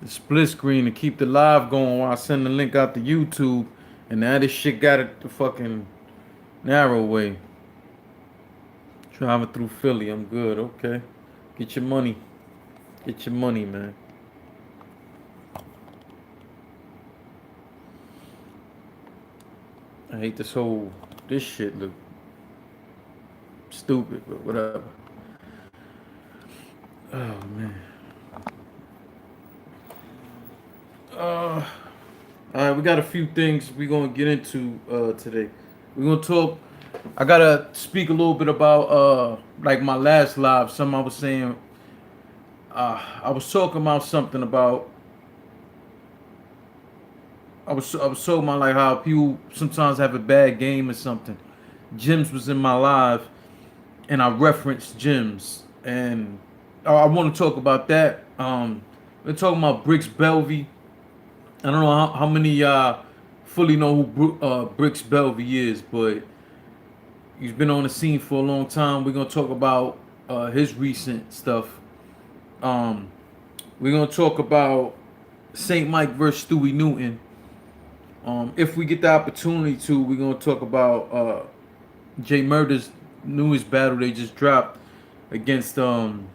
the split screen to keep the live going while I send the link out to YouTube. And now this shit got it the fucking narrow way. Driving through Philly, I'm good. Okay, get your money. Get your money, man. I hate this shit look stupid, but whatever. Oh man. All right, we got a few things we gonna get into today. We're gonna talk. I gotta speak a little bit about like my last live. Something I was saying. I was talking about something about. I was talking about like how people sometimes have a bad game or something. Jimz was in my live, and I referenced Jimz, and I want to talk about that. We're talking about Brixx Belvy. I don't know how many fully know who Brixx Belvy is, but he's been on the scene for a long time. We're gonna talk about his recent stuff. Um, we're gonna talk about Saint Mike versus Stuey Newton. If we get the opportunity to, we're gonna talk about JMurda's newest battle they just dropped against Jim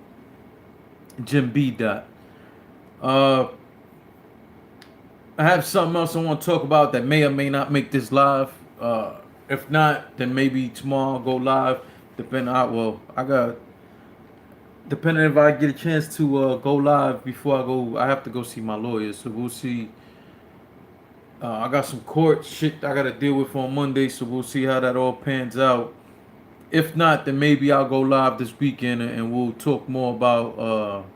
B. Dot. Uh, I have something else I want to talk about that may or may not make this live. If not, then maybe tomorrow I'll go live. Depending if I get a chance to go live before I go. I have to go see my lawyer, so we'll see. I got some court shit I gotta deal with on Monday, so we'll see how that all pans out. If not, then maybe I'll go live this weekend and we'll talk more about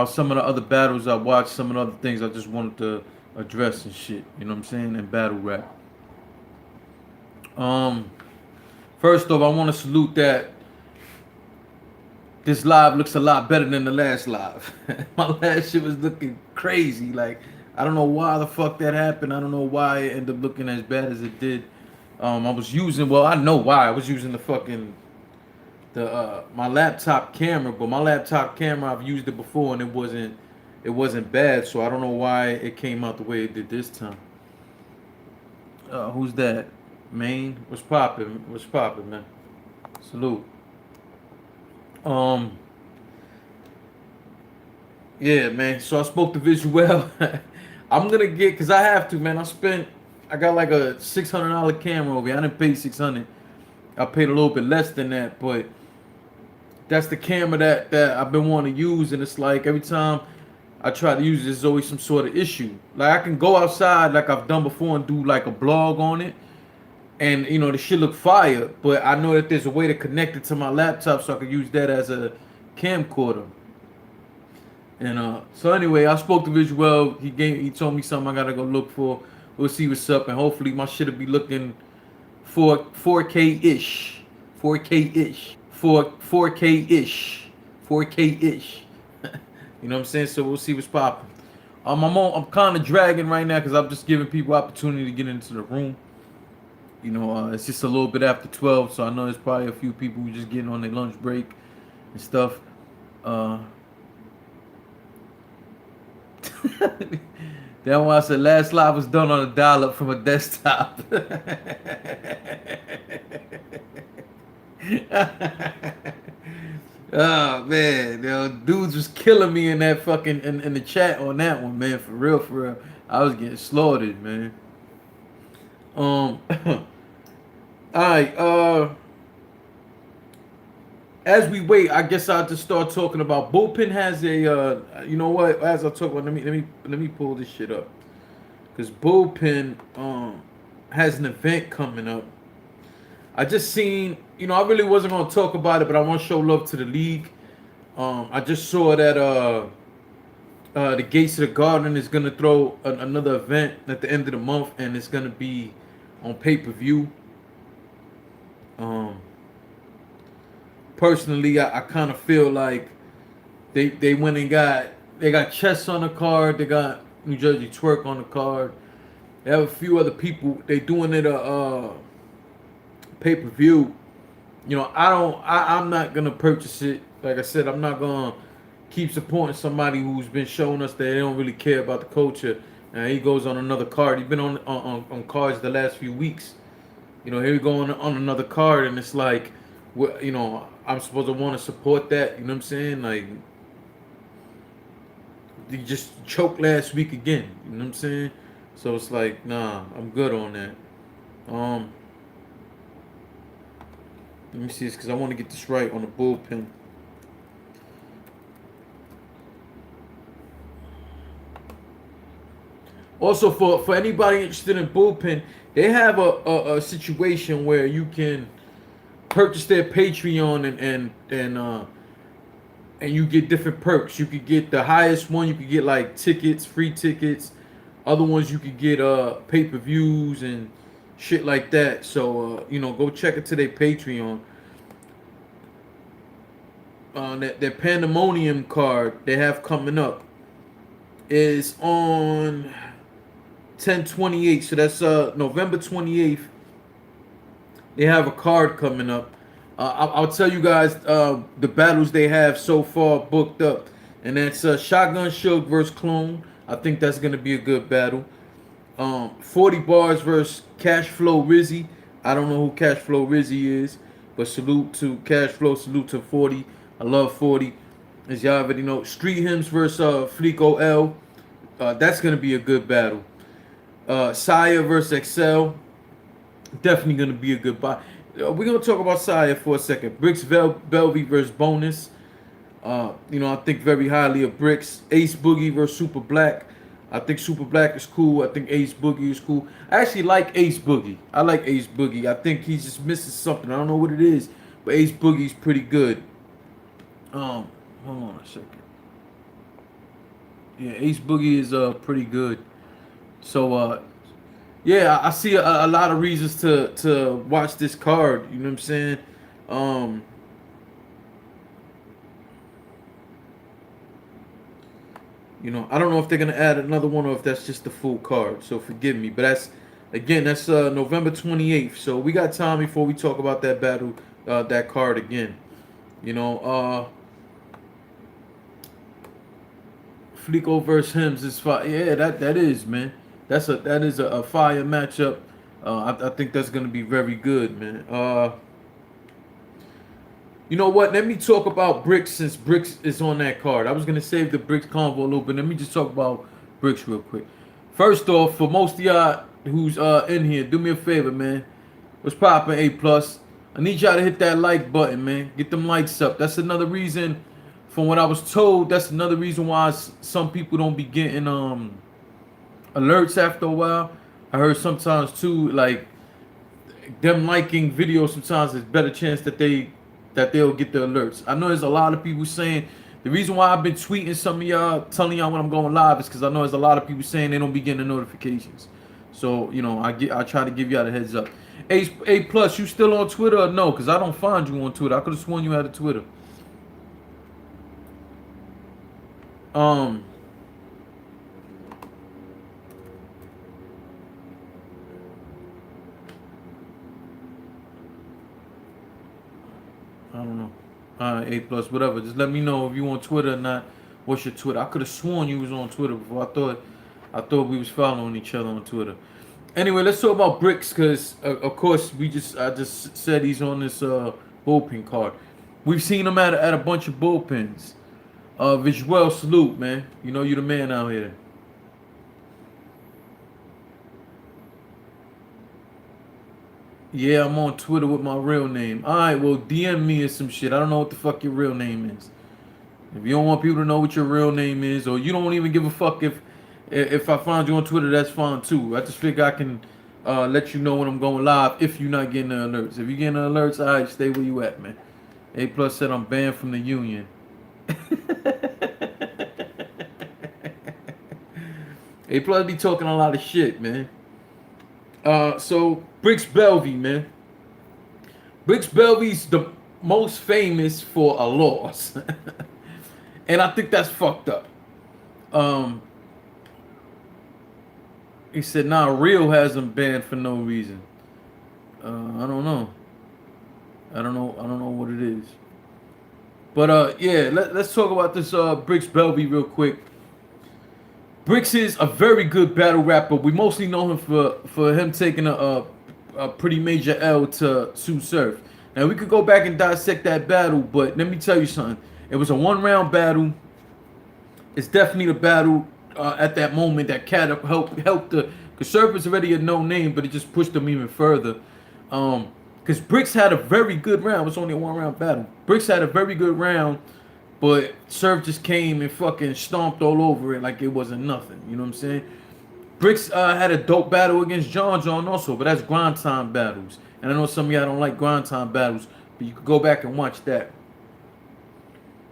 some of the other battles I watched, some of the other things I just wanted to address and shit. You know what I'm saying? And battle rap. Um, First off, I want to salute that this live looks a lot better than the last live. My last shit was looking crazy. Like, I don't know why the fuck that happened. I don't know why it ended up looking as bad as it did. I was using, well, I know why. I was using the my laptop camera, but my laptop camera I've used it before and it wasn't bad, so I don't know why it came out the way it did this time. Who's that? Maine? What's poppin'? What's poppin', man? Salute. Um, yeah, man. So I spoke to Visual. I'm gonna get, cause I have to, man. I got like a $600 camera over here. I didn't pay 600. I paid a little bit less than that, but that's the camera that I've been wanting to use, and it's like every time I try to use it, there's always some sort of issue. Like I can go outside like I've done before and do like a blog on it, and the shit look fire. But I know that there's a way to connect it to my laptop so I can use that as a camcorder. And so anyway, I spoke to Visual. He told me something I gotta go look for. We'll see what's up, and hopefully my shit'll be looking 4K ish, 4K ish, 4K ish, 4K ish. You know what I'm saying? So we'll see what's popping. I'm kind of dragging right now because I'm just giving people opportunity to get into the room. It's just a little bit after 12, so I know there's probably a few people who just getting on their lunch break and stuff. That's why I said last live was done on a dial-up from a desktop. Oh man, dudes was killing me in that fucking in the chat on that one, man. For real, for real. I was getting slaughtered, man. All right. As we wait, I guess I'll just start talking about Bullpen has a you know what? As I talk about, let me pull this shit up, because Bullpen has an event coming up. I just seen, I really wasn't gonna talk about it, but I want to show love to the league. I just saw that the Gates of the Garden is gonna throw another event at the end of the month, and it's gonna be on pay-per-view. Personally, I kind of feel like they went and got Chess on the card, they got New Jersey Twerk on the card. They have a few other people. They doing it pay-per-view. I'm not gonna purchase it. Like I said, I'm not gonna keep supporting somebody who's been showing us that they don't really care about the culture. And he goes on another card. He's been on cards the last few weeks. You know, here we go on another card, and it's like, you know, I'm supposed to want to support that. You know what I'm saying? Like, he just choked last week again. You know what I'm saying? So it's like, nah, I'm good on that. Let me see this because I want to get this right on the bullpen. Also, for anybody interested in bullpen, they have a situation where you can purchase their Patreon and you get different perks. You could get the highest one. You could get like tickets, free tickets. Other ones you could get pay-per-views and shit like that. So you know, go check it to their Patreon. Their Pandemonium card they have coming up is on 10/28. So that's November 28th. They have a card coming up. I'll tell you guys the battles they have so far booked up, and that's Shotgun Suge versus Clone. I think that's gonna be a good battle. 40 bars versus Cash Flow Rizzy. I don't know who Cash Flow Rizzy is, but salute to Cash Flow, salute to 40. I love 40. As y'all already know, Street Hymns versus Fleeko L. That's gonna be a good battle. Saya versus Excel. Definitely gonna be a good buy. We're gonna talk about Saya for a second. Brixx Belvy versus Bonus. You know, I think very highly of Brixx. Ace Boogie versus Super Black. I think Super Black is cool. I think Ace Boogie is cool. I actually like Ace Boogie. I like Ace Boogie. I think he's just missing something. I don't know what it is, but Ace Boogie's pretty good. Hold on a second. Yeah, Ace Boogie is pretty good. So yeah, I see a lot of reasons to watch this card. You know what I'm saying? You know, I don't know if they're gonna add another one or if that's just the full card. So forgive me, but that's November 28th. So we got time before we talk about that battle, that card again. You know, Fleeko versus Hims is fire. Yeah, that is, man. That is a fire matchup. I think that's gonna be very good, man. You know what? Let me talk about Brixx since Brixx is on that card. I was gonna save the Brixx convo a little bit. Let me just talk about Brixx real quick. First off, for most of y'all who's in here, do me a favor, man. What's poppin', A+? I need y'all to hit that like button, man. Get them likes up. That's another reason, from what I was told, that's another reason why some people don't be getting alerts after a while. I heard sometimes too, like them liking videos sometimes there's better chance that they'll get the alerts. I know there's a lot of people saying the reason why I've been tweeting some of y'all, telling y'all when I'm going live is because I know there's a lot of people saying they don't be getting the notifications. So you know, I try to give y'all the heads up. A+, you still on Twitter or no? Because I don't find you on Twitter. I could have sworn you had a Twitter. I don't know. A+, whatever. Just let me know if you on Twitter or not. What's your Twitter? I could have sworn you was on Twitter before. I thought we was following each other on Twitter. Anyway, let's talk about Brixx because of course I just said he's on this bullpen card. We've seen him at a bunch of bullpens. Visual, salute, man. You know you the man out here. Yeah, I'm on Twitter with my real name. Alright, well, DM me or some shit. I don't know what the fuck your real name is. If you don't want people to know what your real name is, or you don't even give a fuck if I find you on Twitter, that's fine too. I just figure I can let you know when I'm going live if you're not getting the alerts. If you're getting the alerts, alright, stay where you at, man. A+ said I'm banned from the union. A+ be talking a lot of shit, man. So Brixx Belvy, man. Brixx Belvy's the most famous for a loss. And I think that's fucked up. He said, nah, Real has him banned for no reason. I don't know. I don't know what it is. But yeah, let's talk about this Brixx Belvy real quick. Brixx is a very good battle rapper. We mostly know him for him taking a pretty major L to Sue Surf. Now we could go back and dissect that battle, but let me tell you something. It was a 1 round battle. It's definitely the battle at that moment that helped the, because Surf is already a known name, but it just pushed them even further. Because Brixx had a very good round. It was only a 1 round battle. Brixx had a very good round, but Surf just came and fucking stomped all over it like it wasn't nothing. You know what I'm saying? Brixx had a dope battle against John also, but that's grind time battles. And I know some of y'all don't like grind time battles, but you could go back and watch that.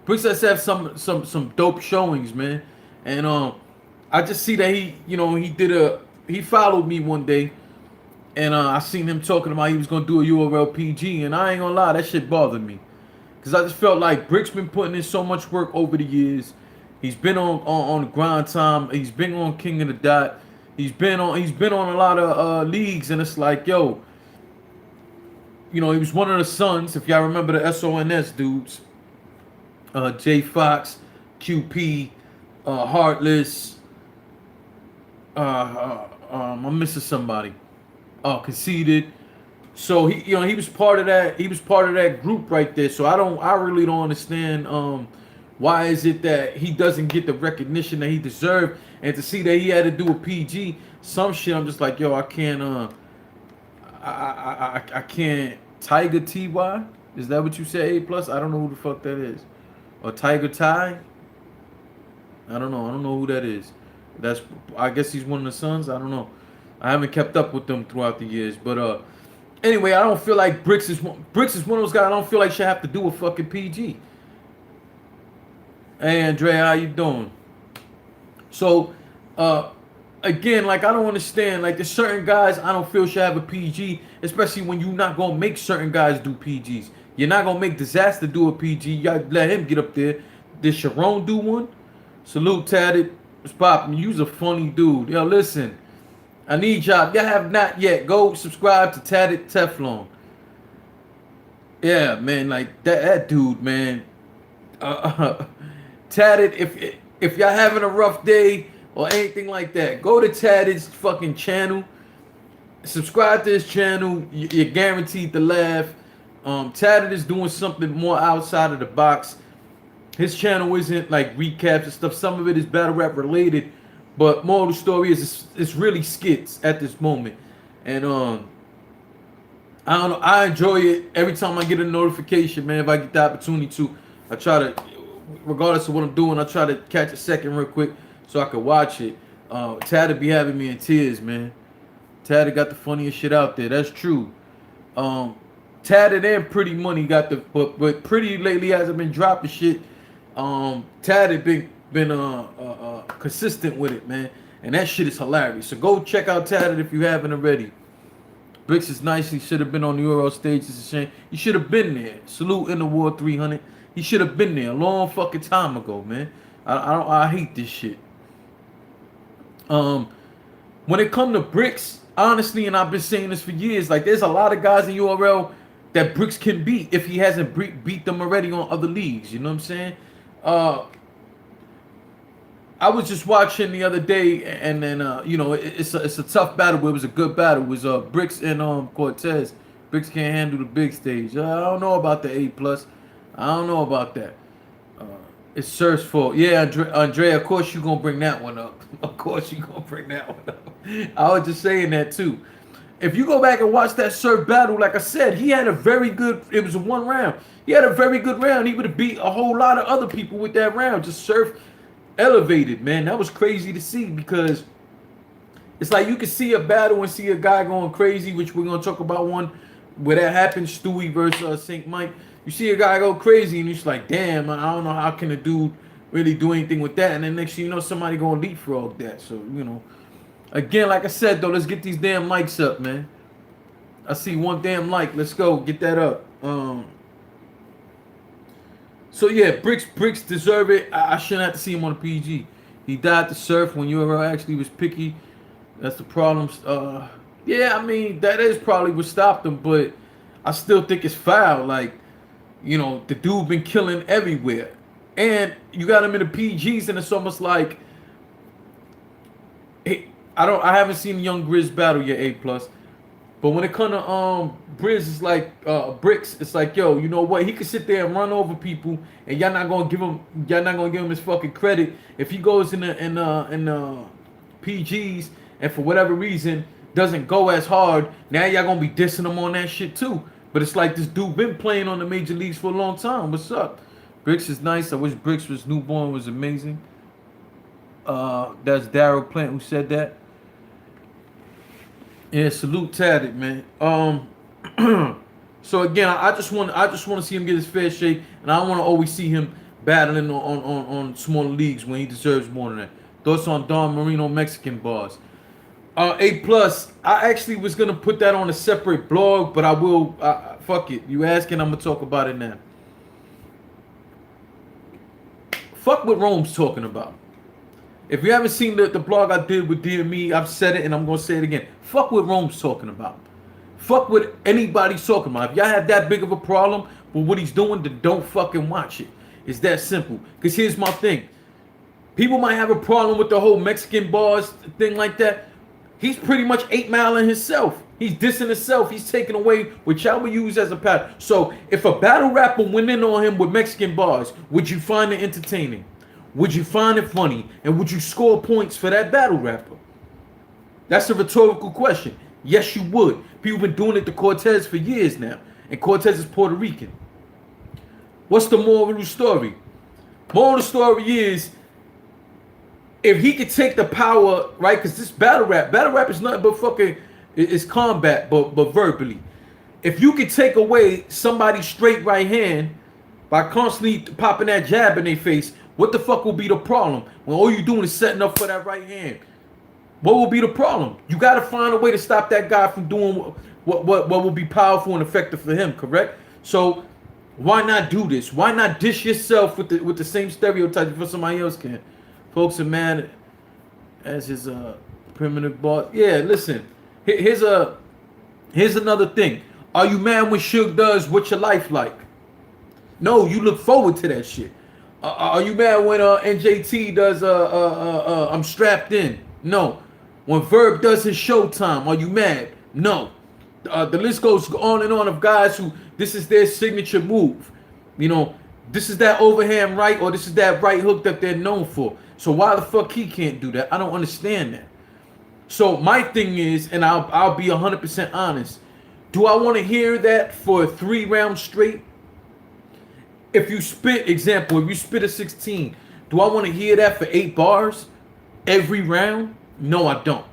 Brixx has had some dope showings, man. And I just see that he followed me one day, and I seen him talking about he was gonna do a URL PG, and I ain't gonna lie, that shit bothered me. Cause I just felt like Brixx been putting in so much work over the years. He's been on grind time. He's been on King of the Dot. He's been on a lot of leagues, and it's like, yo, he was one of the sons. If y'all remember the SONS dudes, J Fox, QP, Heartless. I'm missing somebody. Conceited. So he was part of that. He was part of that group right there. So I really don't understand why is it that he doesn't get the recognition that he deserved, and to see that he had to do a PG some shit. I'm just like, yo, I can't. I can't. Tiger TY, is that what you say? A plus? I don't know who the fuck that is. Or Tiger Ty? I don't know. I don't know who that is. I guess he's one of the sons. I don't know. I haven't kept up with them throughout the years, but anyway, I don't feel like Brixx is one of those guys. I don't feel like should have to do a fucking PG. Hey, Andrea, how you doing? So, again, like, I don't understand. Like, there's certain guys I don't feel should have a PG, especially when you're not gonna make certain guys do PGs. You're not gonna make Disaster do a PG. You gotta let him get up there. Did Sharon do one? Salute, Tatted. What's poppin'? You's a funny dude. Yo, listen. I need y'all. If y'all have not yet, go subscribe to Tatted Teflon. Yeah, man, like that dude, man. Tatted, if y'all having a rough day or anything like that, go to Tatted's fucking channel. Subscribe to his channel. You're guaranteed to laugh. Tatted is doing something more outside of the box. His channel isn't like recaps and stuff. Some of it is battle rap related. But moral of the story is it's really skits at this moment. And I don't know, I enjoy it every time I get a notification, man. If I get the opportunity to, I try to, regardless of what I'm doing, I try to catch a second real quick so I can watch it. Tatted be having me in tears, man. Tatted got the funniest shit out there. That's true. Tatted and Pretty Money got the, but Pretty lately hasn't been dropping shit. Tatted been consistent with it, man, and that shit is hilarious. So go check out Tatted if you haven't already. Brixx is nice. He should have been on the URL stage. It's a shame. He should have been there. Salute in the War 300. He should have been there a long fucking time ago, man. I hate this shit. When it come to Brixx, honestly, and I've been saying this for years, like there's a lot of guys in URL that Brixx can beat if he hasn't beat them already on other leagues. You know what I'm saying? I was just watching the other day, and then it's a tough battle, but it was a good battle. It was Brixx and Cortez. Brixx can't handle the big stage. I don't know about the A plus. I don't know about that. It's Surf's fault. Yeah, Andrea, of course you gonna bring that one up. Of course you gonna bring that one up. I was just saying that too. If you go back and watch that Surf battle, like I said, he had a very good. It was a 1 round. He had a very good round. He would have beat a whole lot of other people with that round. Just Surf elevated, man. That was crazy to see, because it's like you can see a battle and see a guy going crazy, which we're gonna talk about one where that happened, Stuey versus St. Mike. You see a guy go crazy and you're just like, damn, I don't know how can a dude really do anything with that. And then next thing you know, somebody gonna leapfrog that. So, again, like I said though, let's get these damn mics up, man. I see one damn like. Let's go, get that up. So yeah, Brixx deserve it. I shouldn't have to see him on a PG. He died to Surf when URL actually was picky. That's the problem. Yeah, I mean, that is probably what stopped him, but I still think it's foul. Like, You know, the dude been killing everywhere. And you got him in the PGs, and it's almost like I haven't seen Young Grizz battle yet, A plus. But when it comes to Brixx, it's like Brixx, it's like, yo, you know what? He could sit there and run over people, and y'all not gonna give him his fucking credit if he goes in the PGs and for whatever reason doesn't go as hard. Now y'all gonna be dissing him on that shit too. But it's like this dude been playing on the major leagues for a long time. What's up? Brixx is nice. I wish Brixx was newborn was amazing. That's Daryl Plant who said that. Yeah, salute Taddick, man. So again, I just want to see him get his fair shake, and I don't want to always see him battling on smaller leagues when he deserves more than that. Thoughts on Don Marino Mexican bars? A plus. I actually was gonna put that on a separate blog, but I will. Fuck it. You asking? I'm gonna talk about it now. Fuck what Rome's talking about. If you haven't seen the blog I did with DME, I've said it and I'm gonna say it again. Fuck what Rome's talking about. Fuck what anybody's talking about. If y'all have that big of a problem with what he's doing, then don't fucking watch it. It's that simple. Because here's my thing. People might have a problem with the whole Mexican bars thing like that. He's pretty much 8 Mileing himself. He's dissing himself. He's taking away what y'all would use as a pattern. So if a battle rapper went in on him with Mexican bars, would you find it entertaining? Would you find it funny? And would you score points for that battle rapper? That's a rhetorical question. Yes, you would. People been doing it to Cortez for years now. And Cortez is Puerto Rican. What's the moral of the story? Moral of the story is, if he could take the power, right? Because this battle rap is nothing but fucking, it's combat, but verbally. If you could take away somebody's straight right hand by constantly popping that jab in their face, what the fuck will be the problem when all you doing is setting up for that right hand? What will be the problem? You got to find a way to stop that guy from doing what will be powerful and effective for him, correct? So why not do this? Why not dish yourself with the same stereotype for somebody else can? Folks are mad as his primitive boss. Yeah, listen. Here's another thing. Are you mad when Suge does What's Your Life Like? No, you look forward to that shit. Are you mad when NJT does I'm Strapped In? No. When Verb does his Showtime, are you mad? No. The list goes on and on of guys who this is their signature move. You know, this is that overhand right, or this is that right hook that they're known for. So why the fuck he can't do that? I don't understand that. So my thing is, and I'll be 100% honest. Do I want to hear that for 3 rounds straight? If you spit a 16, do I want to hear that for 8 bars every round? No, I don't.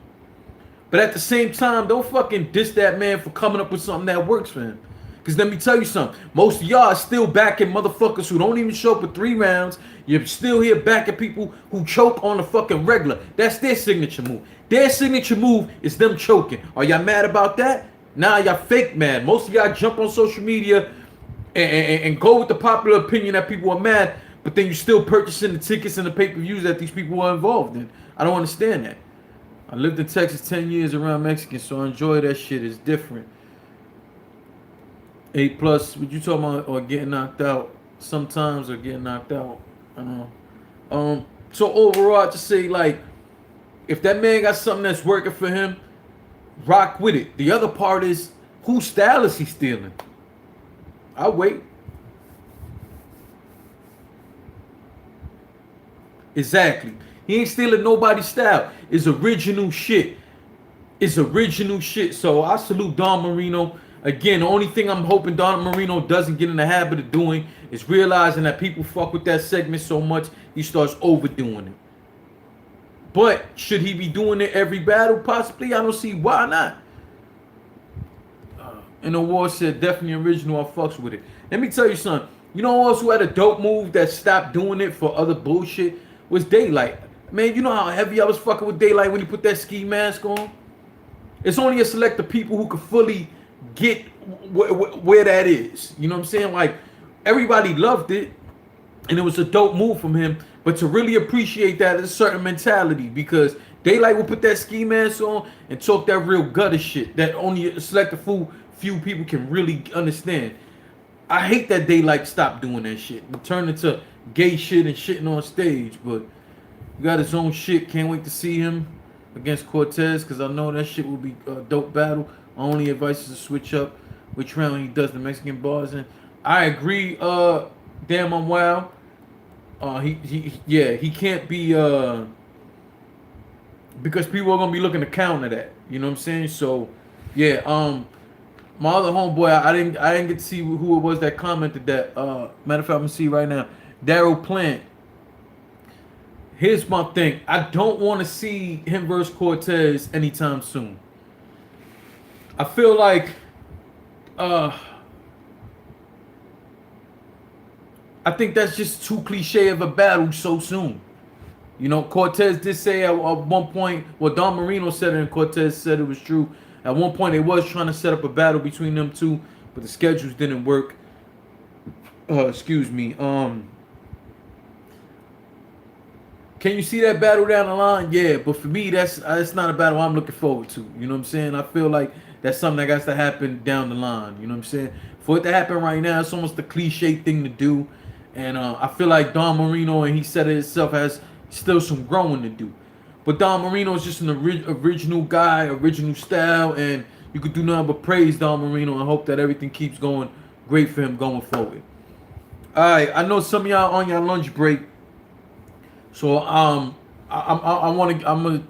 But at the same time, don't fucking diss that man for coming up with something that works for him. Because let me tell you something. Most of y'all are still backing motherfuckers who don't even show up for 3 rounds. You're still here backing people who choke on the fucking regular. That's their signature move. Their signature move is them choking. Are y'all mad about that? Nah, y'all fake mad. Most of y'all jump on social media and go with the popular opinion that people are mad, but then you're still purchasing the tickets and the pay-per-views that these people are involved in. I don't understand that. I lived in Texas 10 years around Mexicans, so I enjoy that shit. It's different. 8 plus, what you talking about, or getting knocked out sometimes, or getting knocked out? I don't know. So overall, I just say, like, if that man got something that's working for him, rock with it. The other part is, whose style is he stealing? I'll wait. Exactly. He ain't stealing nobody's style. It's original shit. It's original shit. So I salute Don Marino. Again, the only thing I'm hoping Don Marino doesn't get in the habit of doing is realizing that people fuck with that segment so much, he starts overdoing it. But should he be doing it every battle? Possibly. I don't see why not. And the war said, definitely original, I fucks with it. Let me tell you something. You know who else who had a dope move that stopped doing it for other bullshit? Was Daylight. Man, you know how heavy I was fucking with Daylight when he put that ski mask on? It's only a select of people who can fully get where that is. You know what I'm saying? Like, everybody loved it, and it was a dope move from him. But to really appreciate that, it's a certain mentality, because Daylight will put that ski mask on and talk that real gutter shit that only a select few people can really understand. I hate that they like stopped doing that shit. It turned into gay shit and shitting on stage. But he got his own shit. Can't wait to see him against Cortez because I know that shit will be a dope battle. My only advice is to switch up which round he does the Mexican bars in. I agree. Damn, I'm wild. He can't be because people are gonna be looking to counter that. You know what I'm saying? So yeah. My other homeboy, I didn't get to see who it was that commented that. Matter of fact, I'm gonna see right now. Daryl Plant. Here's my thing. I don't want to see him versus Cortez anytime soon. I feel like I think that's just too cliche of a battle so soon. You know, Cortez did say at one point, well, Don Marino said it and Cortez said it was true. At one point, they was trying to set up a battle between them two, but the schedules didn't work. Excuse me. Can you see that battle down the line? Yeah, but for me, that's not a battle I'm looking forward to. You know what I'm saying? I feel like that's something that got to happen down the line. You know what I'm saying? For it to happen right now, it's almost a cliche thing to do. And I feel like Don Marino, and he said it himself, has still some growing to do. But Don Marino is just an original guy, original style, and you could do nothing but praise Don Marino and hope that everything keeps going great for him going forward. All right, I know some of y'all on your lunch break, so I'm gonna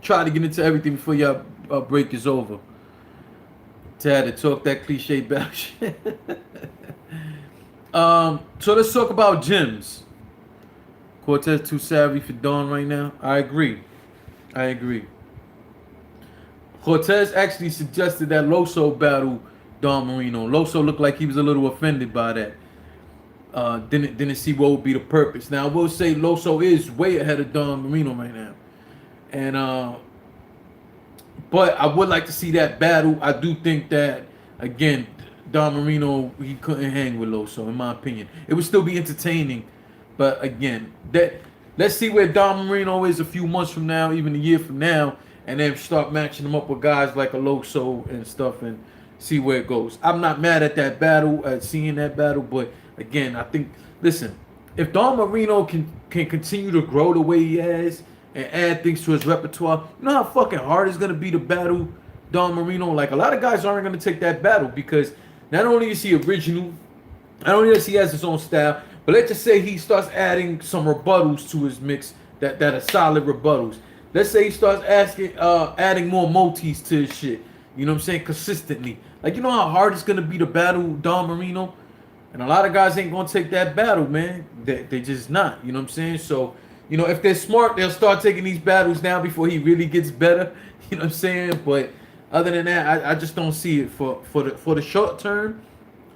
try to get into everything before y'all break is over. To talk that cliche battle shit. So let's talk about Jimz. Cortez too savvy for Don right now. I agree. Cortez actually suggested that Loso battle Don Marino. Loso looked like he was a little offended by that. Didn't see what would be the purpose. Now I will say Loso is way ahead of Don Marino right now, and but I would like to see that battle. I do think that again, Don Marino, he couldn't hang with Loso in my opinion. It would still be entertaining, but again, let's see where Don Marino is a few months from now, even a year from now, and then start matching him up with guys like a Loso and stuff, and see where it goes. I'm not mad at that battle, at seeing that battle, but again, I think, listen, if Don Marino can continue to grow the way he has and add things to his repertoire, you know how fucking hard it's gonna be to battle Don Marino? Like, a lot of guys aren't gonna take that battle because not only is he original, not only does he has his own style, but let's just say he starts adding some rebuttals to his mix that are solid rebuttals. Let's say he starts adding more motifs to his shit. You know what I'm saying? Consistently. Like, you know how hard it's gonna be to battle Don Marino? And a lot of guys ain't gonna take that battle, man. They just not. You know what I'm saying? So, you know, if they're smart, they'll start taking these battles now before he really gets better. You know what I'm saying? But other than that, I just don't see it for the short term.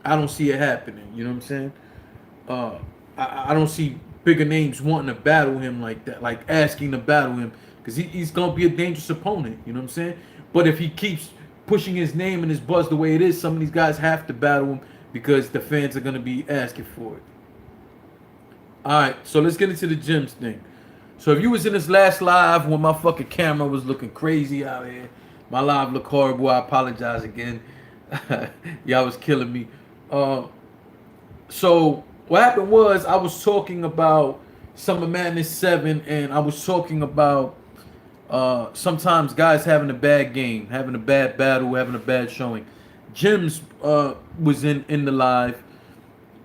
I don't see it happening. You know what I'm saying? I don't see bigger names wanting to battle him like that, like asking to battle him, because he's gonna be a dangerous opponent. You know what I'm saying? But if he keeps pushing his name and his buzz the way it is, some of these guys have to battle him because the fans are gonna be asking for it. All right, so let's get into the Jimz thing. So if you was in this last live when my fucking camera was looking crazy out here, my live looked horrible. I apologize again. Y'all was killing me. So what happened was I was talking about Summer Madness 7, and I was talking about sometimes guys having a bad game, having a bad battle, having a bad showing. Jimz was in the live,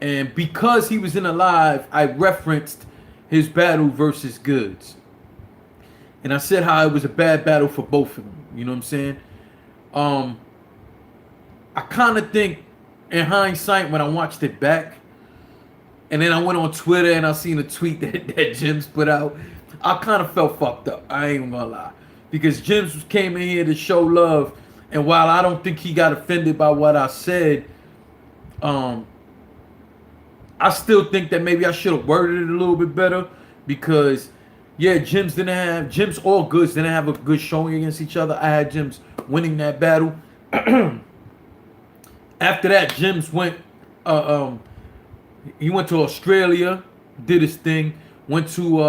and because he was in the live, I referenced his battle versus Goods. And I said how it was a bad battle for both of them. You know what I'm saying? I kind of think, in hindsight, when I watched it back, and then I went on Twitter and I seen a tweet that Jimz put out, I kind of felt fucked up. I ain't gonna lie. Because Jimz came in here to show love, and while I don't think he got offended by what I said, I still think that maybe I should have worded it a little bit better, because yeah, Jimz or Goods didn't have a good showing against each other. I had Jimz winning that battle. After that, Jimz went he went to Australia, did his thing, went to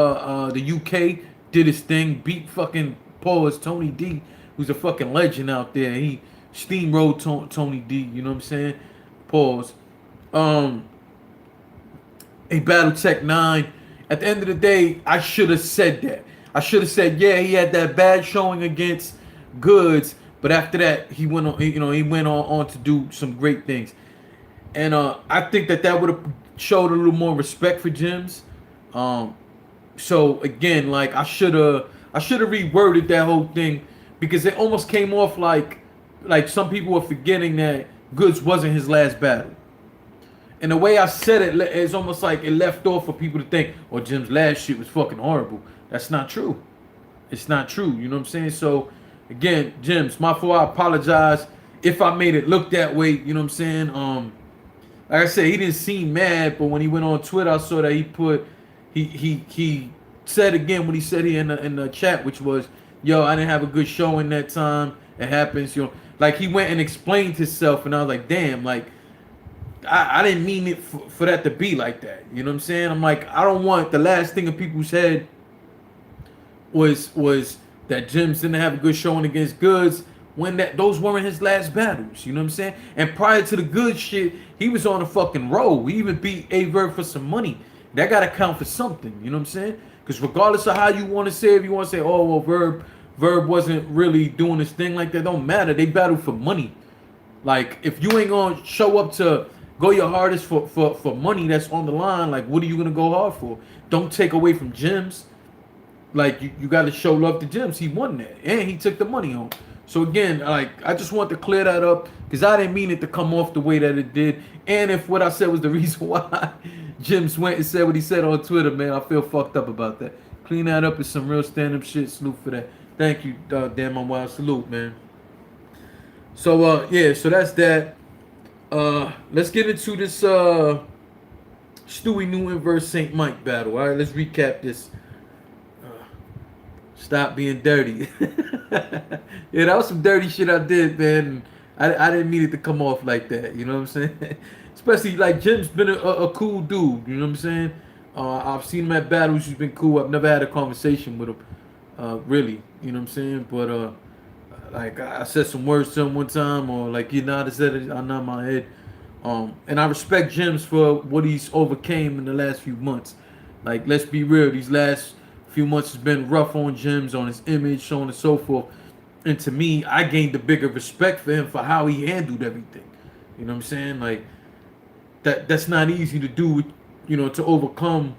the UK, did his thing, beat fucking Tony D, who's a fucking legend out there. He steamrolled Tony D, you know what I'm saying? Pause. He battled Tech 9. At the end of the day, I should have said that. I should have said, yeah, he had that bad showing against Goods, but after that, he went on. He went on to do some great things. And I think that would have showed a little more respect for Jimz. So again, like I should have reworded that whole thing because it almost came off like some people were forgetting that Goods wasn't his last battle. And the way I said it, it's almost like it left off for people to think, "Oh, Jim's last shit was fucking horrible." That's not true. It's not true. You know what I'm saying? So again, Jimz, my fault. I apologize if I made it look that way. You know what I'm saying? Like I said, he didn't seem mad, but when he went on Twitter, I saw that he said again what he said here in the chat, which was, "Yo, I didn't have a good showing that time. It happens." Like he went and explained himself, and I was like, "Damn, like I didn't mean it for that to be like that." You know what I'm saying? I'm like, I don't want the last thing in people's head was that Jimz didn't have a good showing against Goods when those weren't his last battles. You know what I'm saying? And prior to the Good shit, he was on a fucking roll. He even beat Verb for some money. That gotta count for something. You know what I'm saying? Because regardless of how you want to say, if you want to say, "Oh well, Verb wasn't really doing his thing like that," don't matter. They battled for money. Like if you ain't gonna show up to go your hardest for money that's on the line, like what are you gonna go hard for? Don't take away from Jimz. Like you got to show love to Jimz. He won that, and he took the money home. So again, like I just want to clear that up because I didn't mean it to come off the way that it did. And if what I said was the reason why Jimz went and said what he said on Twitter, man, I feel fucked up about that. Clean that up. It's some real stand-up shit. Salute for that. Thank you, damn, I'm wild. Salute, man. So yeah, so that's that. Let's get into this Stuey Newton versus St. Mike battle. All right, let's recap this. Stop being dirty. Yeah, that was some dirty shit I did, man. I didn't mean it to come off like that. You know what I'm saying? Especially like Jim's been a cool dude. You know what I'm saying? I've seen him at battles. He's been cool. I've never had a conversation with him, really. You know what I'm saying? But like I said some words to him one time, or like I said it, I nod my head. And I respect Jimz for what he's overcame in the last few months. Like let's be real, these last few months has been rough on Jimz, on his image, so on and so forth. And to me, I gained a bigger respect for him for how he handled everything. You know what I'm saying? Like that's not easy to do, to overcome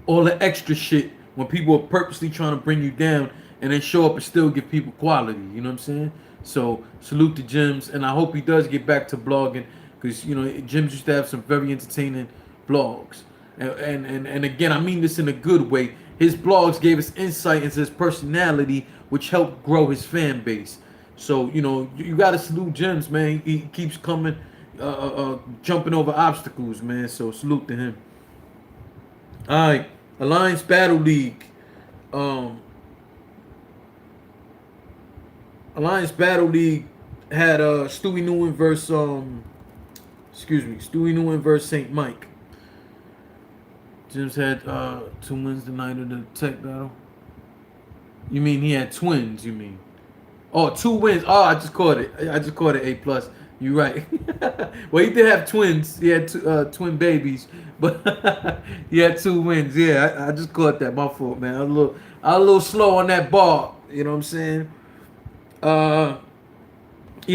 all the extra shit when people are purposely trying to bring you down and then show up and still give people quality. You know what I'm saying? So salute to Jimz, and I hope he does get back to blogging because Jimz used to have some very entertaining blogs. And again, I mean this in a good way. His blogs gave us insight into his personality, which helped grow his fan base. So, you got to salute Jimz, man. He keeps coming, jumping over obstacles, man. So, salute to him. All right. Alliance Battle League. Alliance Battle League had Stuey Newton versus, Stuey Newton versus St. Mike. Jimz had 2 wins the night of the tech battle. You mean he had twins, you mean? Oh, 2 wins. Oh, I just caught it. A+. You're right. Well, he did have twins. He had twin babies. But he had 2 wins. Yeah, I just caught that. My fault, man. I was a little slow on that bar. You know what I'm saying? Yeah,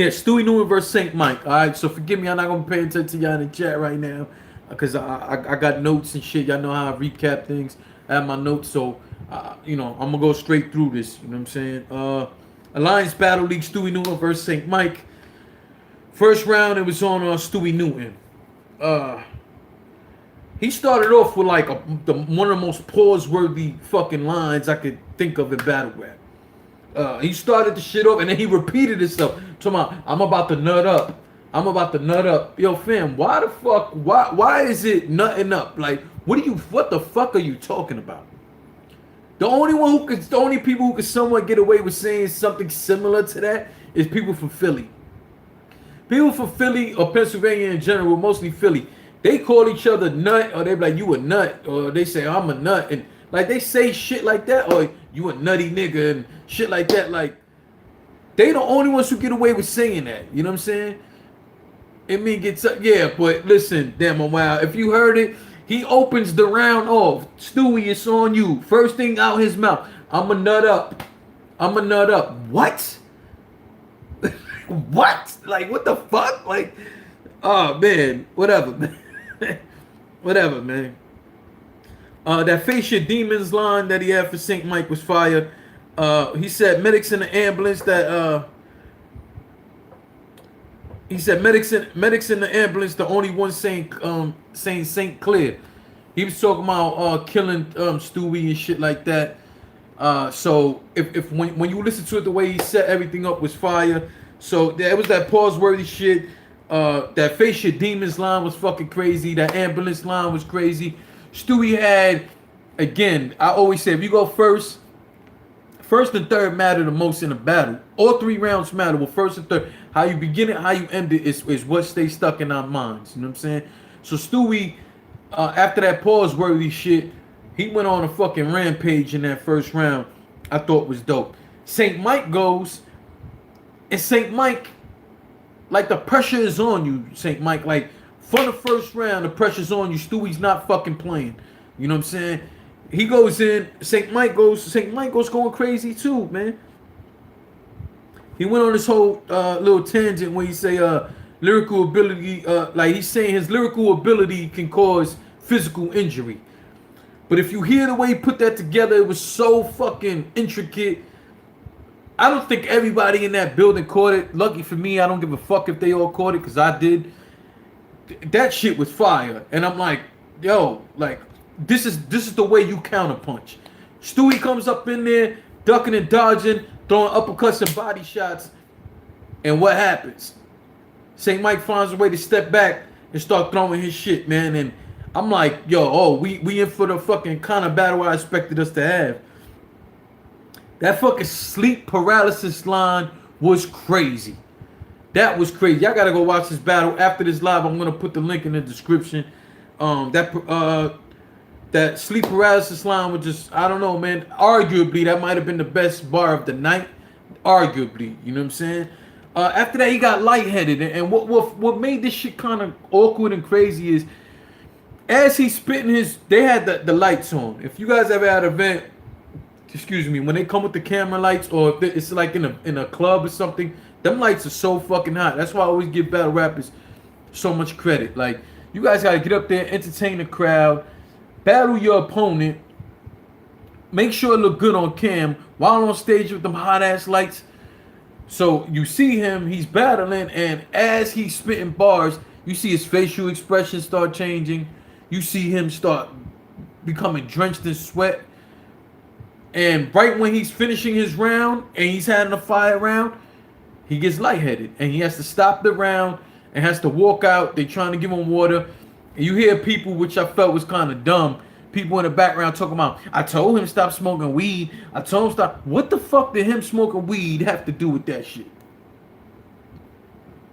Stuey Newton versus St. Mike. All right, so forgive me. I'm not going to pay attention to y'all in the chat right now. Because I got notes and shit. Y'all know how I recap things. I have my notes, so I'm gonna go straight through this. You know what I'm saying? Alliance Battle League, Stuey Newton versus St. Mike. First round, it was on Stuey Newton. He started off with like one of the most pause-worthy fucking lines I could think of in battle rap. He started the shit off and then he repeated himself. Talking about, I'm about to nut up. I'm about to nut up. Yo, fam, why the fuck? Why is it nutting up? Like, what the fuck are you talking about? The only people who could somewhat get away with saying something similar to that is people from Philly. People from Philly or Pennsylvania in general, mostly Philly, they call each other nut, or they be like, you a nut, or they say, I'm a nut, and like they say shit like that, or you a nutty nigga and shit like that. Like, they the only ones who get away with saying that. You know what I'm saying? It mean gets up. Yeah, but listen, damn, wow. If you heard it, he opens the round off. Stewie, it's on you. First thing out his mouth. I'ma nut up. I'ma nut up. What? What? Like, what the fuck? Like, oh man, whatever, man. Whatever, man. That face your demons line that he had for St. Mike was fire. He said medics in the ambulance that he said medics in the ambulance the only one saying St. Clair. He was talking about killing Stewie and shit like that. So if when you listen to it, the way he set everything up was fire. So there was that pause worthy shit. That face your demons line was fucking crazy. That ambulance line was crazy. Stewie had, again, I always say if you go first and third matter the most in a battle. All 3 rounds matter. Well, first and third, how you begin it, how you end it is what stays stuck in our minds. You know what I'm saying? So Stewie, after that pause worthy shit, he went on a fucking rampage in that first round. I thought was dope. St. Mike goes, and St. Mike, like the pressure is on you, St. Mike. Like for the first round, the pressure's on you. Stewie's not fucking playing. You know what I'm saying? He goes in. St. Mike goes going crazy too, man. He went on this whole little tangent where he say lyrical ability, like he's saying his lyrical ability can cause physical injury. But if you hear the way he put that together, it was so fucking intricate. I don't think everybody in that building caught it. Lucky for me, I don't give a fuck if they all caught it, because I did. That shit was fire. And I'm like, yo, like, this is the way you counterpunch. Stewie comes up in there, ducking and dodging, throwing uppercuts and body shots. And what happens? St. Mike finds a way to step back and start throwing his shit, man. And I'm like, yo, we in for the fucking kind of battle I expected us to have. That fucking sleep paralysis line was crazy. That was crazy. Y'all gotta go watch this battle. After this live, I'm gonna put the link in the description. That sleep paralysis line was just, I don't know, man. Arguably, that might have been the best bar of the night. Arguably, you know what I'm saying? After that, he got lightheaded. And what made this shit kind of awkward and crazy is, as he's spitting they had the lights on. If you guys ever had an event, excuse me, when they come with the camera lights, or if it's like in a club or something, them lights are so fucking hot. That's why I always give battle rappers so much credit. Like, you guys gotta get up there, entertain the crowd, battle your opponent, make sure it look good on cam while on stage with them hot ass lights. So you see him, he's battling, and as he's spitting bars, you see his facial expressions start changing. You see him start becoming drenched in sweat. And right when he's finishing his round and he's having a fire round, he gets lightheaded and he has to stop the round and has to walk out. They're trying to give him water. And you hear people, which I felt was kind of dumb, people in the background talking about, I told him stop smoking weed. I told him stop. What the fuck did him smoking weed have to do with that shit?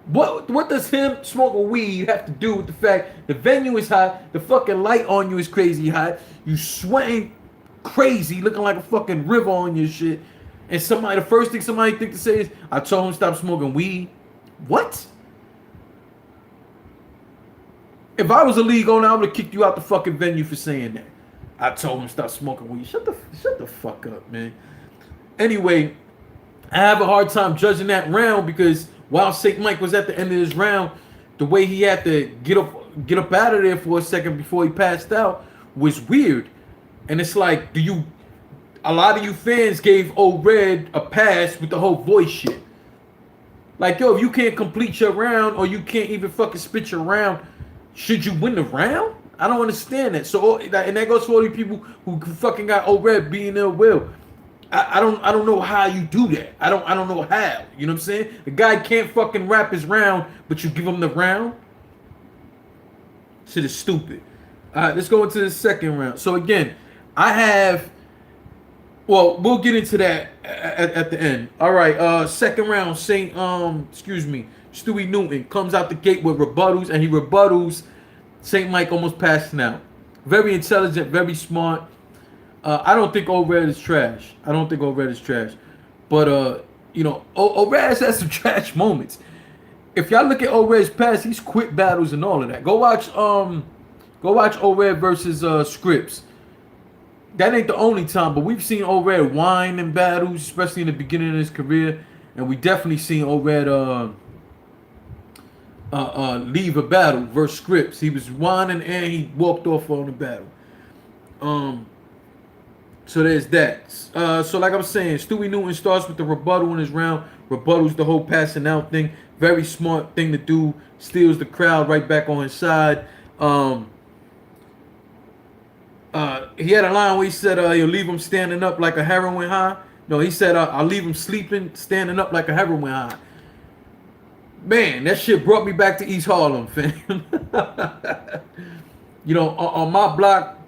What does him smoking weed have to do with the fact the venue is hot, the fucking light on you is crazy hot, you sweating crazy, looking like a fucking river on your shit, and the first thing somebody think to say is, I told him stop smoking weed? What? If I was a league owner, I would have kicked you out the fucking venue for saying that. I told him stop smoking weed. Shut the fuck up, man. Anyway, I have a hard time judging that round because while St. Mike was at the end of his round, the way he had to get up out of there for a second before he passed out was weird. And it's like, a lot of you fans gave O-Red a pass with the whole voice shit. Like, yo, if you can't complete your round or you can't even fucking spit your round, should you win the round? I don't understand that. So, and that goes for all these people who fucking got O-Red being ill will. I don't know how you do that. I don't know how. You know what I'm saying? The guy can't fucking rap his round, but you give him the round. Shit is stupid. All right, let's go into the second round. So again, we'll get into that at the end. All right, second round, Stuey Newton comes out the gate with rebuttals, and he rebuttals St. Mike almost passing out. Very intelligent, very smart. I don't think O-Red is trash. But O-Red has had some trash moments. if y'all look at O-Red's past, he's quit battles and all of that. Go watch O-Red versus Scripps. That ain't the only time, but we've seen O-Red whine in battles, especially in the beginning of his career, and we definitely seen O-Red leave a battle versus Scripps. He was whining and he walked off on the battle. So there's that. So like I was saying, Stuey Newton starts with the rebuttal in his round. Rebuttal's the whole passing out thing. Very smart thing to do. Steals the crowd right back on his side. He had a line where he said he'll leave him standing up like a heroin high. No, he said I'll leave him sleeping, standing up like a heroin high. Man, that shit brought me back to East Harlem, fam. You know, on my block,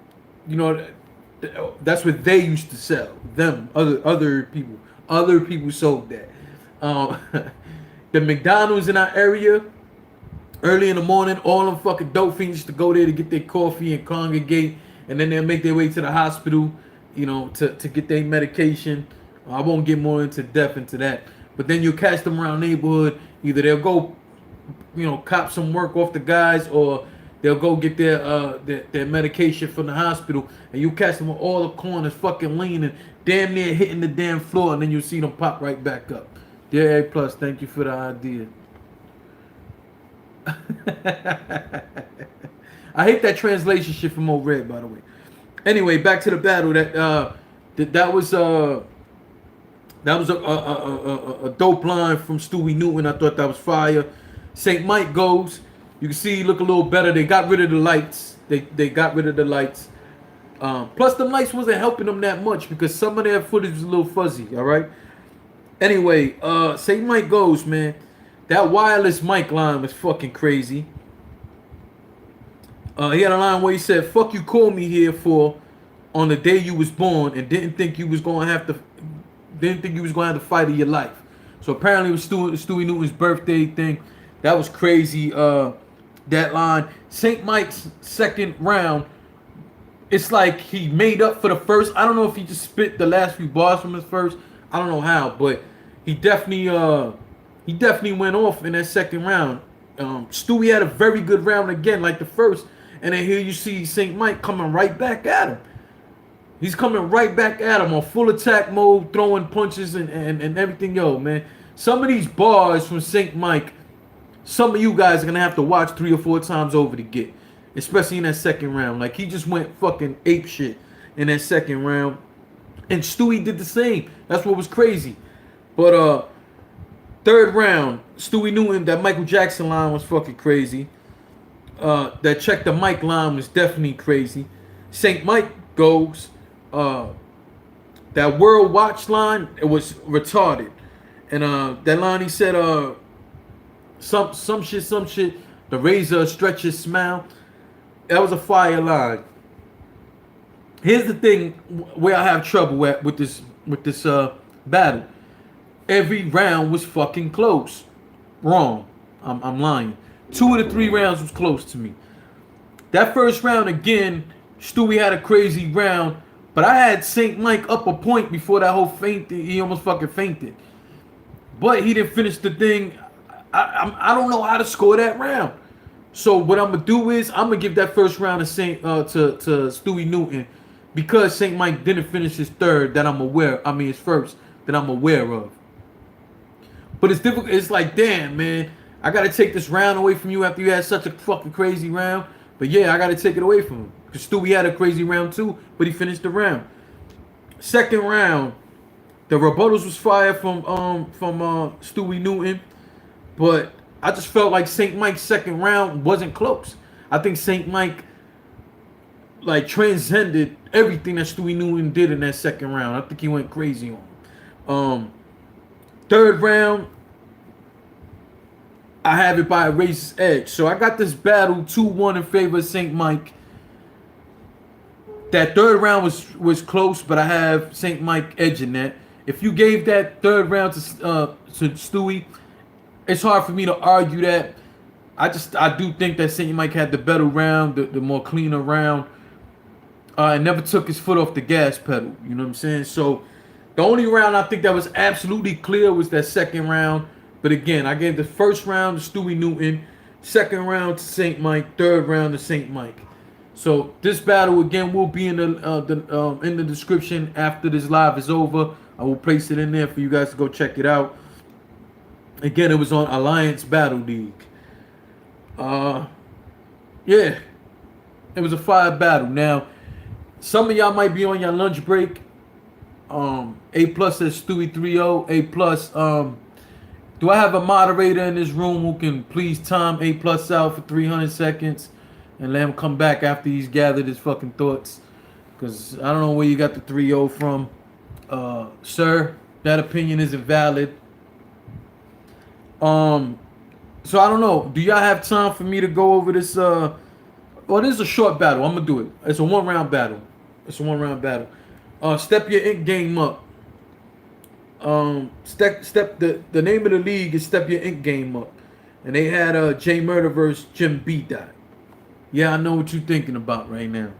you know, that's what they used to sell. Them, other people sold that. The McDonald's in our area, early in the morning, all them fucking dope fiends used to go there to get their coffee and congregate, and then they'll make their way to the hospital, you know, to get their medication. I won't get more into depth into that. But then you'll catch them around the neighborhood. Either they'll go, you know, cop some work off the guys, or they'll go get their medication from the hospital, and you catch them on all the corners fucking leaning, damn near hitting the damn floor, and then you'll see them pop right back up. Dear A+, thank you for the idea. I hate that translation shit from O-Red, by the way. Anyway, back to the battle. That was a dope line from Stuey Newton. I thought that was fire. St. Mike goes. You can see he look a little better. They got rid of the lights. They got rid of the lights. Plus, the lights wasn't helping them that much because some of their footage was a little fuzzy. All right. Anyway, St. Mike goes, man. That wireless mic line was fucking crazy. He had a line where he said, "Fuck you, call me here for on the day you was born, and didn't think you was gonna have to fight of your life." So apparently it was Stuey Newton's birthday thing. That was crazy. That line. St. Mike's second round, it's like he made up for the first. I don't know if he just spit the last few bars from his first. I don't know how, but he definitely went off in that second round. Stuey had a very good round again, like the first, and then here you see St. Mike coming right back at him. He's coming right back at him on full attack mode, throwing punches and everything. Yo, man, some of these bars from St. Mike, some of you guys are gonna have to watch 3 or 4 times over to get, especially in that second round. Like, he just went fucking ape shit in that second round, and Stuey did the same. That's what was crazy. But third round, Stuey Newton, that Michael Jackson line was fucking crazy. That check the mic line was definitely crazy. St. Mike goes. That World Watch line, it was retarded. And that line he said, some shit, the razor stretches smile. That was a fire line. Here's the thing where I have trouble at with this battle. Every round was fucking close. Wrong. I'm lying. 2 of the 3 rounds was close to me. That first round again, Stuey had a crazy round, but I had St. Mike up a point before that whole faint. He almost fucking fainted. But he didn't finish the thing. I don't know how to score that round. So what I'm gonna do is I'm gonna give that first round to Stuey Newton, because St. Mike didn't finish his third that I'm aware. I mean his first that I'm aware of. But it's difficult. It's like, damn, man, I gotta take this round away from you after you had such a fucking crazy round. But yeah, I gotta take it away from him because Stuey had a crazy round too, but he finished the round. Second round, the rebuttals was fire from Stuey Newton, but I just felt like St. Mike's second round wasn't close. I think St. Mike like transcended everything that Stuey Newton did in that second round. I think he went crazy on him. Third round, I have it by a racist edge. So I got this battle 2-1 in favor of St. Mike. That third round was close, but I have St. Mike edging that. If you gave that third round to Stuey, it's hard for me to argue that. I do think that St. Mike had the better round, the more cleaner round. And never took his foot off the gas pedal. You know what I'm saying? So the only round I think that was absolutely clear was that second round. But again, I gave the first round to Stuey Newton, second round to St. Mike, third round to St. Mike. So this battle again will be in the description after this live is over. I will place it in there for you guys to go check it out. Again, it was on Alliance Battle League. Yeah, it was a fire battle. Now, some of y'all might be on your lunch break. A plus says Stewie 3-0. A plus. Do I have a moderator in this room who can please time A plus out for 300 seconds and let him come back after he's gathered his fucking thoughts? Because I don't know where you got the 3-0 from. Sir, that opinion isn't valid. So I don't know. Do y'all have time for me to go over this? Well, this is a short battle. I'm gonna do it. It's a one-round battle. Step your ink game up. The name of the league is Step Your Ink Game Up, and they had JMurda versus Jimz. Yeah, I know what you're thinking about right now.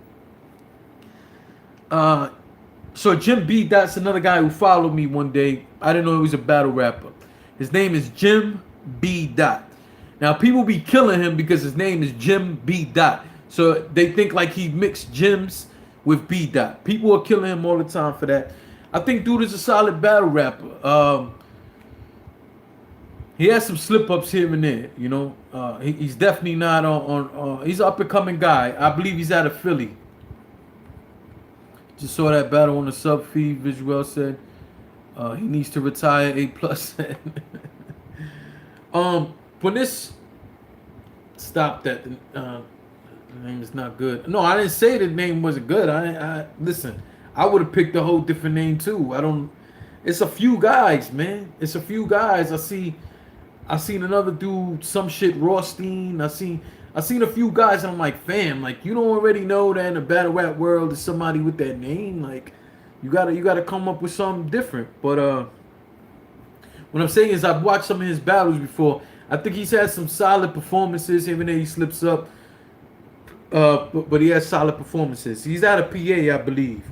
So Jimz, another guy who followed me one day. I didn't know he was a battle rapper. His name is Jimz. Now people be killing him because his name is Jimz. So they think like he mixed Jimz with B. People are killing him all the time for that. I think dude is a solid battle rapper. He has some slip-ups here and there, you know. He's definitely not on he's an up-and-coming guy. I believe he's out of Philly. Just saw that battle on the sub feed. Visual said he needs to retire. A plus. When this stop that the name is not good. No, I didn't say the name wasn't good. I listen. I would have picked a whole different name too. It's a few guys, man. It's a few guys. I seen another dude, some shit, Rothstein. I seen a few guys, and I'm like, fam, like you don't already know that in the battle rap world is somebody with that name. Like, you gotta come up with something different. But what I'm saying is, I've watched some of his battles before. I think he's had some solid performances, even though he slips up. But he has solid performances. He's out of PA, I believe.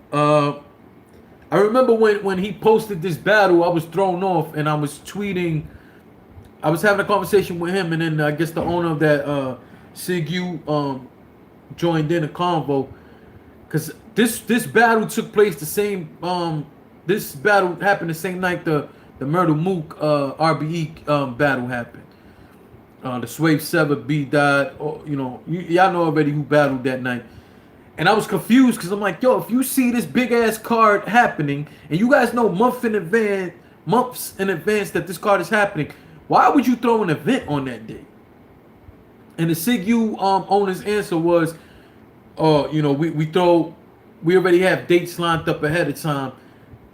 I remember when he posted this battle, I was thrown off, and I was tweeting. I was having a conversation with him, and then I guess the owner of that SIGU joined in a convo, because this battle took place the same. This battle happened the same night the Murder Mook RBE battle happened. The Swave 7 B died. Y'all know already who battled that night. And I was confused because I'm like, yo, if you see this big ass card happening, and you guys know months in advance that this card is happening, why would you throw an event on that day? And the SIGU owner's answer was, we already have dates lined up ahead of time.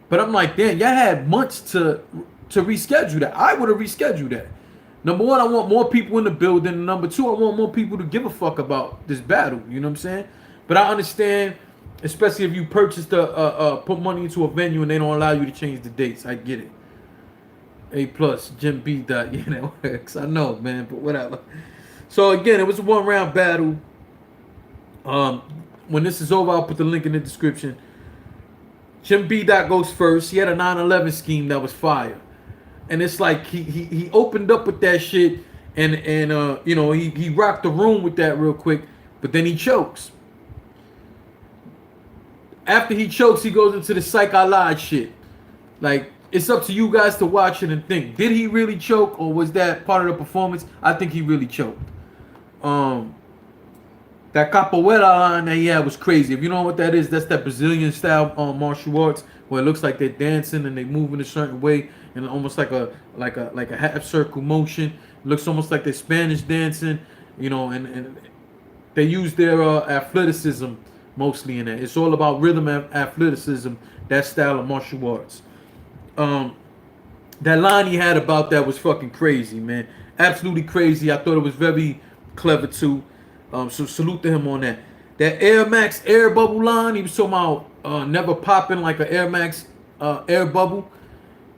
But I'm like, damn, y'all had months to reschedule that. I would have rescheduled that. Number one, I want more people in the building. And number two, I want more people to give a fuck about this battle. You know what I'm saying? But I understand, especially if you purchased put money into a venue and they don't allow you to change the dates. I get it. A plus, Jimz. Yeah, that works. I know, man, but whatever. So again, it was a one-round battle. When this is over, I'll put the link in the description. Jimz goes first. He had a 9/11 scheme that was fire, and it's like he opened up with that shit, and he rocked the room with that real quick, but then he chokes. After he chokes, he goes into the Psych I Lied shit. Like, it's up to you guys to watch it and think. Did he really choke, or was that part of the performance? I think he really choked. That capoeira line that he had was crazy. If you know what that is, that's that Brazilian style martial arts where it looks like they're dancing and they move in a certain way and almost like a half circle motion. It looks almost like they're Spanish dancing, and they use their athleticism mostly in that. It's all about rhythm and athleticism, that style of martial arts. That line he had about that was fucking crazy, man. Absolutely crazy. I thought it was very clever too. So salute to him on that. That Air Max air bubble line, he was talking about never popping like an Air Max air bubble.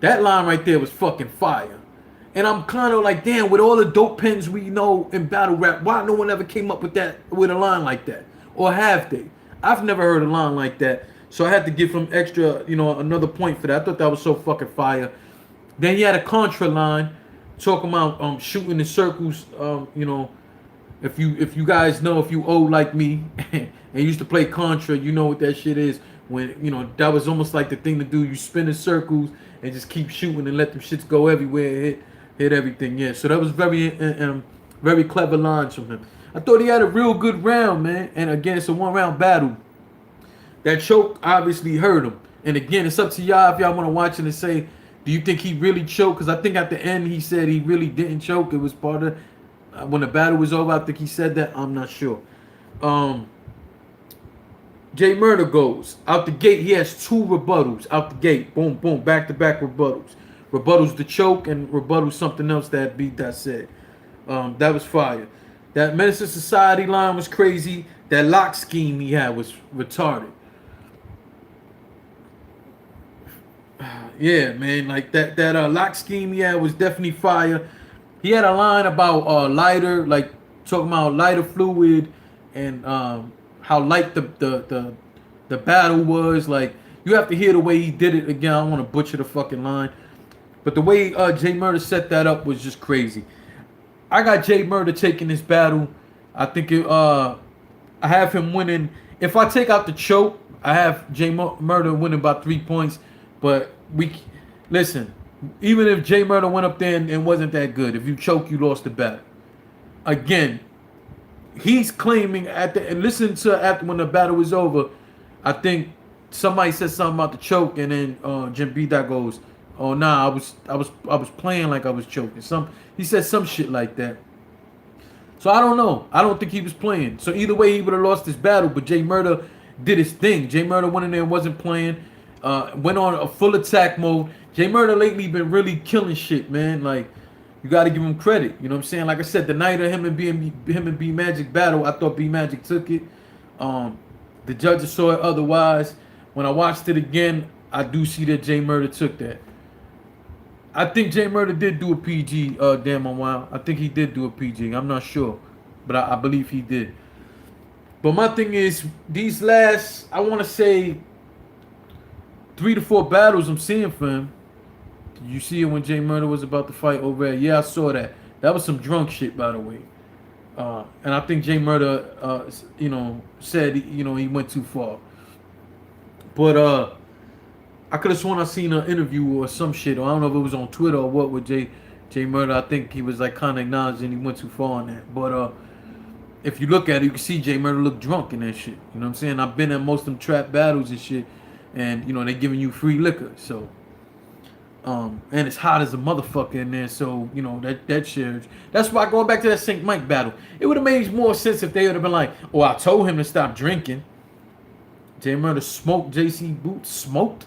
That line right there was fucking fire. And I'm kind of like, damn, with all the dope pens we know in battle rap, why no one ever came up with a line like that? Or have they? I've never heard a line like that. So I had to give him extra, another point for that. I thought that was so fucking fire. Then he had a contra line talking about shooting in circles. You know, if you guys know, if you old like me and used to play contra, you know what that shit is. When you know that was almost like the thing to do. You spin in circles and just keep shooting and let them shits go everywhere, hit everything. Yeah, so that was very clever lines from him. I thought he had a real good round, man. And again, it's a 1-round battle. That choke obviously hurt him. And again, it's up to y'all if y'all want to watch it and say, do you think he really choked? Because I think at the end he said he really didn't choke. It was part of when the battle was over. I think he said that. I'm not sure. JMurda goes out the gate. He has 2 rebuttals out the gate. Boom, boom, back to back rebuttals. Rebuttals the choke and rebuttals something else that beat that said. That was fire. That Menace to Society line was crazy. That lock scheme he had was retarded. Yeah, man, like that lock scheme he had was definitely fire. He had a line about lighter, like talking about lighter fluid and how light the battle was. Like you have to hear the way he did it again. I don't want to butcher the fucking line, but the way JMurda set that up was just crazy. I got JMurda taking this battle. I think I have him winning. If I take out the choke, I have JMurda winning by 3 points. But listen, even if JMurda went up there and wasn't that good, if you choke, you lost the battle. Again, he's claiming and listen to after when the battle was over, I think somebody said something about the choke, and then JBD goes, "Oh nah, I was playing like I was choking." He said some shit like that. So I don't know. I don't think he was playing. So either way, he would have lost this battle. But JMurda did his thing. JMurda went in there and wasn't playing. Went on a full attack mode. JMurda lately been really killing shit, man. Like, you got to give him credit. You know what I'm saying? Like I said, the night of him and B Magic battle, I thought B Magic took it. The judges saw it otherwise. When I watched it again, I do see that JMurda took that. I think JMurda did do a PG. Damn on Wild. I think he did do a PG. I'm not sure, but I believe he did. But my thing is, these last, I want to say, 3 to 4 battles I'm seeing for him. Did you see it when JMurda was about to fight over there? Yeah, I saw that. That was some drunk shit, by the way. And I think JMurda, said, he went too far. But I could have sworn I seen an interview or some shit, or I don't know if it was on Twitter or what with JMurda. I think he was like kind of acknowledging he went too far on that. But if you look at it, you can see JMurda look drunk in that shit. You know what I'm saying? I've been at most of them trap battles and shit. And they giving you free liquor, so and it's hot as a motherfucker in there, so that shit. That's why going back to that St. Mike battle, it would have made more sense if they would have been like, "Oh, I told him to stop drinking." JMurda smoked JC Boots, smoked.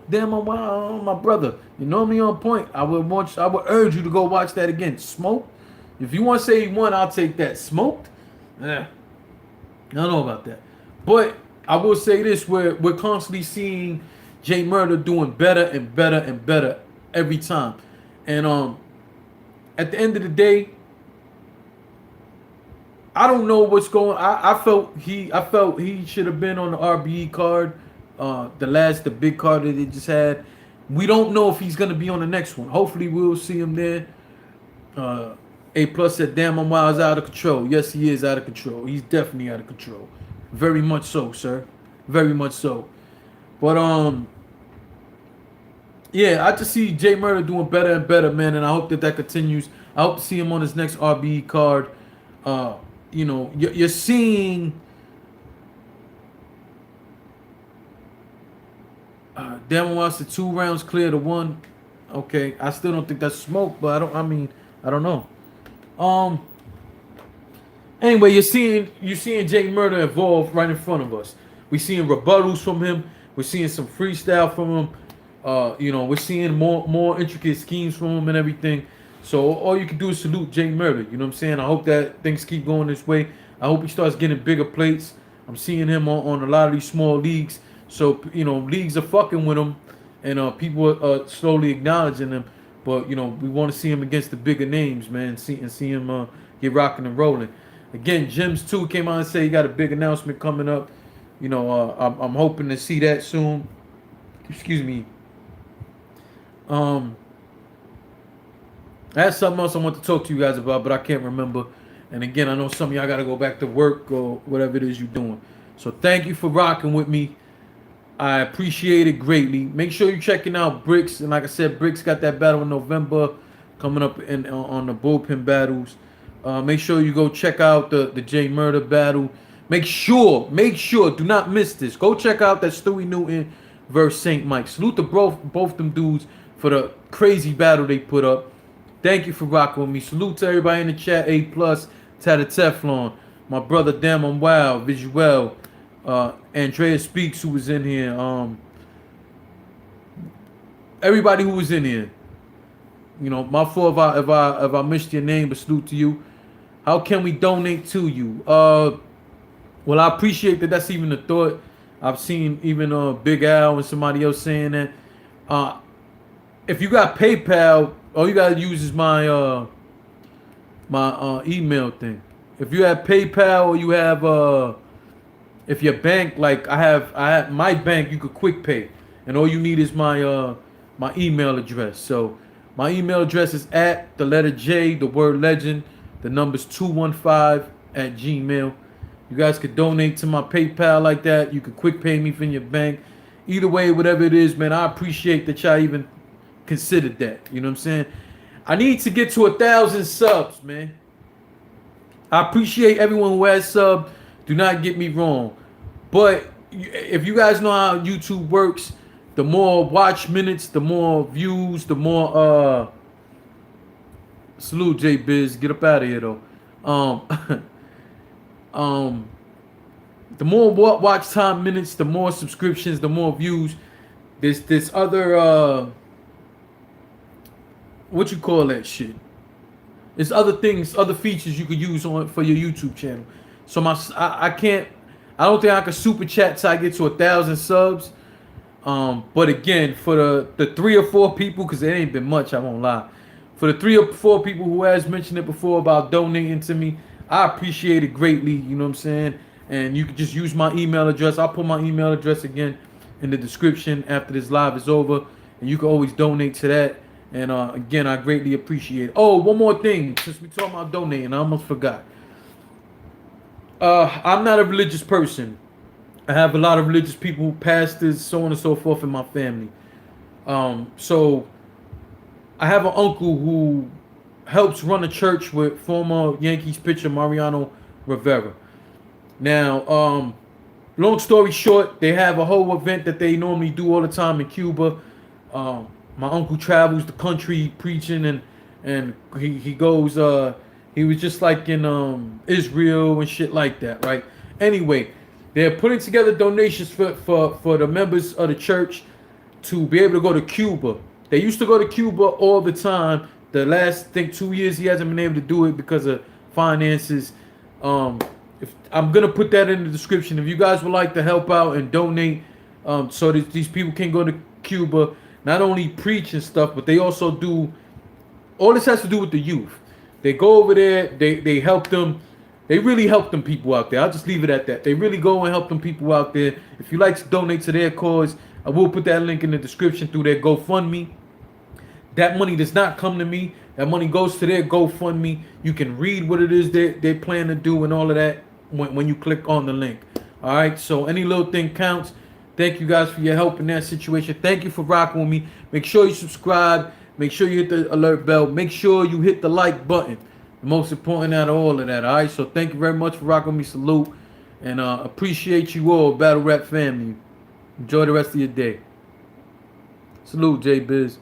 Damn, my brother, you know me on point. I would urge you to go watch that again. Smoked. If you want to say he won, I'll take that. Smoked. I don't know about that, but I will say this: we're constantly seeing JMurda doing better and better and better every time, and at the end of the day, I don't know what's going. I felt he should have been on the RBE card, the big card that they just had. We don't know if he's gonna be on the next one. Hopefully, we'll see him there. A+ said, "Damn, I'm wild, out of control." Yes, he is out of control. He's definitely out of control. Very much so, sir. Very much so. But yeah, I just see JMurda doing better and better, man, and I hope that continues. I hope to see him on his next RBE card. You're seeing. Damn, wants the 2 rounds clear to 1. Okay, I still don't think that's smoke, but I don't know. Anyway, you're seeing JMurda evolve right in front of us. We're seeing rebuttals from him. We're seeing some freestyle from him. We're seeing more intricate schemes from him and everything. So all you can do is salute JMurda. You know what I'm saying? I hope that things keep going this way. I hope he starts getting bigger plates. I'm seeing him on a lot of these small leagues. So leagues are fucking with him, and people are slowly acknowledging him. But we want to see him against the bigger names, man. See him get rocking and rolling. Again, Jimz too came out and said he got a big announcement coming up. I'm hoping to see that soon. Excuse me. Um, I had something else I want to talk to you guys about, but I can't remember. And again, I know some of y'all got to go back to work or whatever it is you're doing. So thank you for rocking with me. I appreciate it greatly. Make sure you're checking out Brixx. And like I said, Brixx got that battle in November coming up on the bullpen battles. Make sure you go check out the JMurda battle. Make sure, do not miss this. Go check out that Stuey Newton versus St. Mike. Salute to both them dudes for the crazy battle they put up. Thank you for rocking with me. Salute to everybody in the chat. A+, Tata Teflon, my brother Damn I'm Wild, Visual, Andrea Speaks who was in here. Everybody who was in here. You know, my fault if I missed your name, but salute to you. How can we donate to you? Well, I appreciate that. That's even a thought. I've seen even Big Al and somebody else saying that. If you got PayPal, all you gotta use is my my email thing. If you have PayPal or you have if your bank, like I have my bank, you could quick pay, and all you need is my my email address. So my email address is at the letter J, the word legend, the number's 215@gmail. You guys could donate to my PayPal like that. You could quick pay me from your bank. Either way, whatever it is, man, I appreciate that y'all even considered that. You know what I'm saying? I need to get to 1,000 subs, man. I appreciate everyone who has subbed. Do not get me wrong. But if you guys know how YouTube works, the more watch minutes, the more views, the more salute JBD. Get up out of here though. The more watch time minutes, the more subscriptions, the more views. This other what you call that shit? There's other things, other features you could use on for your YouTube channel. So I don't think I can super chat till I get to 1,000 subs. But again, for the 3 or 4 people, because it ain't been much, I won't lie. For the 3 or 4 people who has mentioned it before about donating to me, I appreciate it greatly. You know what I'm saying? And you can just use my email address. I'll put my email address again in the description after this live is over, and you can always donate to that. And again, I greatly appreciate it. Oh, one more thing, since we talking about donating, I almost forgot. I'm not a religious person. I have a lot of religious people, pastors, so on and so forth in my family. So I have an uncle who helps run a church with former Yankees pitcher Mariano Rivera. Now, long story short, they have a whole event that they normally do all the time in Cuba. My uncle travels the country preaching, and he goes. He was just like in Israel and shit like that, right? Anyway, they're putting together donations for the members of the church to be able to go to Cuba. They used to go to Cuba all the time. The last, I think, 2 years, he hasn't been able to do it because of finances. If I'm gonna put that in the description. If you guys would like to help out and donate, so that these people can go to Cuba, not only preach and stuff, but they also do. All this has to do with the youth. They go over there. They help them. They really help them people out there. I'll just leave it at that. They really go and help them people out there. If you like to donate to their cause, I will put that link in the description through their GoFundMe. That money does not come to me. That money goes to their GoFundMe. You can read what it is they plan to do and all of that when you click on the link. All right, so any little thing counts. Thank you guys for your help in that situation. Thank you for rocking with me. Make sure you subscribe. Make sure you hit the alert bell. Make sure you hit the like button. The most important out of all of that. All right, so thank you very much for rocking with me. Salute. And appreciate you all, Battle Rap family. Enjoy the rest of your day. Salute, JBD.